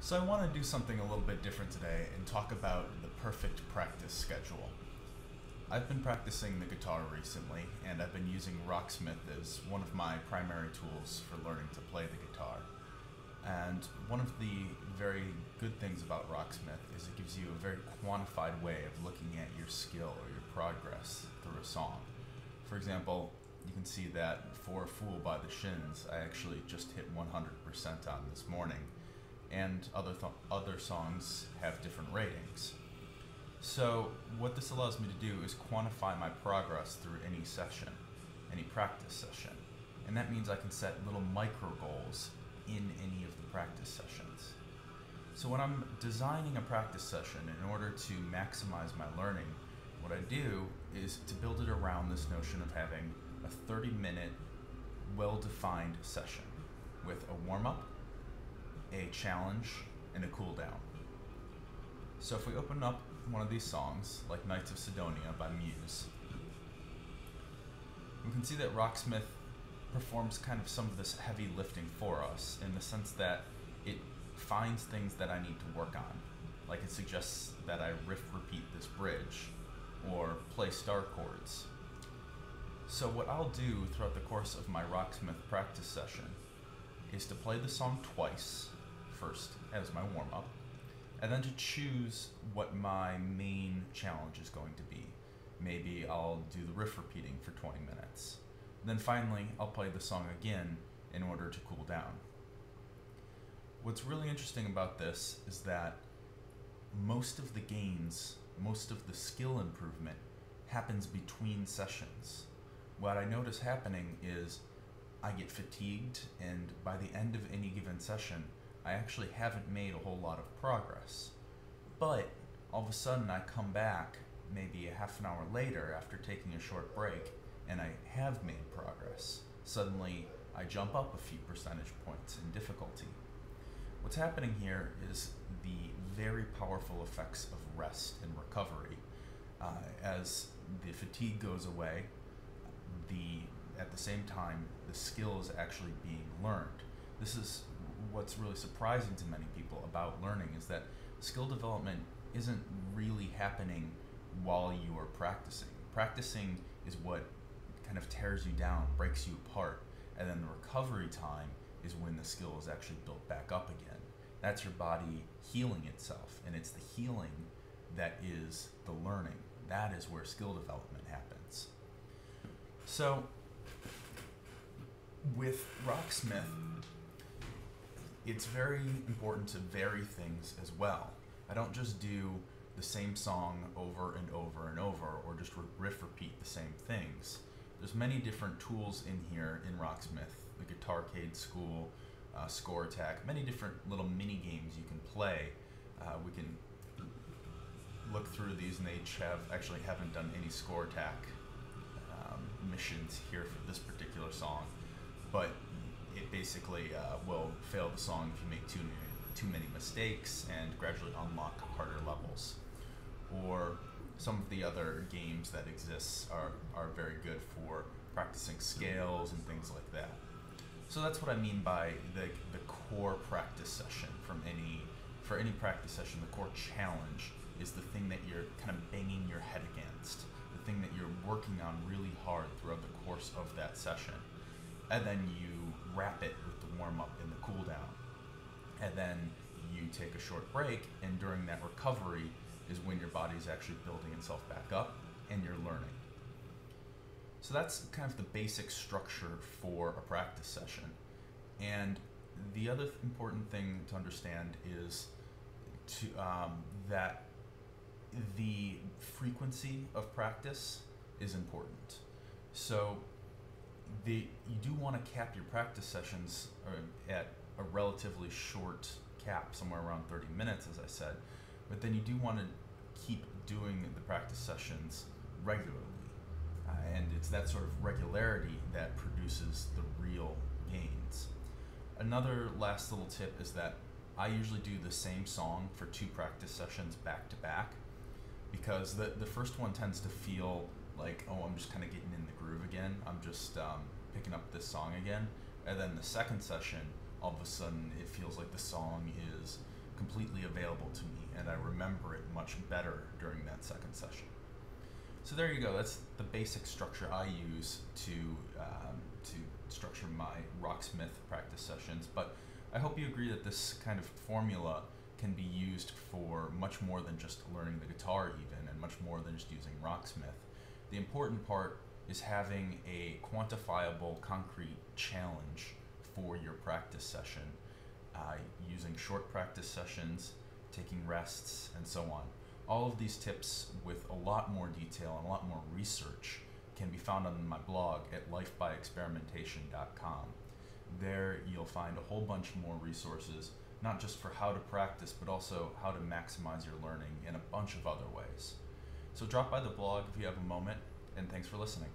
So I want to do something a little bit different today and talk about the perfect practice schedule. I've been practicing the guitar recently, and I've been using Rocksmith as one of my primary tools for learning to play the guitar. And one of the very good things about Rocksmith is it gives you a very quantified way of looking at your skill or your progress through a song. For example, you can see that for "A Fool" by the Shins, I actually just hit 100% on this morning, and other songs have different ratings. So what this allows me to do is quantify my progress through any session, any practice session. And that means I can set little micro goals in any of the practice sessions. So when I'm designing a practice session in order to maximize my learning, what I do is to build it around this notion of having a 30-minute, well-defined session with a warm-up, a challenge, and a cool down. So if we open up one of these songs, like Knights of Sidonia by Muse, we can see that Rocksmith performs kind of some of this heavy lifting for us in the sense that it finds things that I need to work on. Like it suggests that I riff repeat this bridge or play star chords. So what I'll do throughout the course of my Rocksmith practice session is to play the song twice, first as my warm-up, and then to choose what my main challenge is going to be. Maybe I'll do the riff repeating for 20 minutes. Then finally, I'll play the song again in order to cool down. What's really interesting about this is that most of the gains, most of the skill improvement happens between sessions. What I notice happening is I get fatigued, and by the end of any given session, I actually haven't made a whole lot of progress. But all of a sudden I come back maybe a half an hour later after taking a short break and I have made progress. Suddenly I jump up a few percentage points in difficulty. What's happening here is the very powerful effects of rest and recovery. As the fatigue goes away, at the same time, the skill is actually being learned. This is what's really surprising to many people about learning, is that skill development isn't really happening while you are practicing. Practicing is what kind of tears you down, breaks you apart, and then the recovery time is when the skill is actually built back up again. That's your body healing itself, and it's the healing that is the learning. That is where skill development happens. So with Rocksmith, it's very important to vary things as well. I don't just do the same song over and over and over, or just riff repeat the same things. There's many different tools in here in Rocksmith, the Guitarcade School, Score Attack, many different little mini games you can play. We can look through these, and they actually haven't done any Score Attack missions here for this particular song, but it basically will fail the song if you make too many mistakes and gradually unlock harder levels. Or some of the other games that exist are very good for practicing scales and things like that. So that's what I mean by the core practice session for any practice session. The core challenge is the thing that you're kind of banging your head against, the thing that you're working on really hard throughout the course of that session. And then you wrap it with the warm-up and the cool-down. And then you take a short break, and during that recovery is when your body's actually building itself back up and you're learning. So that's kind of the basic structure for a practice session. And the other important thing to understand is that the frequency of practice is important. So you do want to cap your practice sessions at a relatively short cap, somewhere around 30 minutes, as I said, but then you do want to keep doing the practice sessions regularly. And it's that sort of regularity that produces the real gains. Another last little tip is that I usually do the same song for 2 practice sessions back to back, because the first one tends to feel like, oh, I'm just kind of getting in the groove again. I'm just picking up this song again. And then the second session, all of a sudden, it feels like the song is completely available to me, and I remember it much better during that second session. So there you go. That's the basic structure I use to structure my Rocksmith practice sessions. But I hope you agree that this kind of formula can be used for much more than just learning the guitar, even, and much more than just using Rocksmith. The important part is having a quantifiable, concrete challenge for your practice session, using short practice sessions, taking rests, and so on. All of these tips with a lot more detail and a lot more research can be found on my blog at lifebyexperimentation.com. There you'll find a whole bunch more resources, not just for how to practice, but also how to maximize your learning in a bunch of other ways. So drop by the blog if you have a moment, and thanks for listening.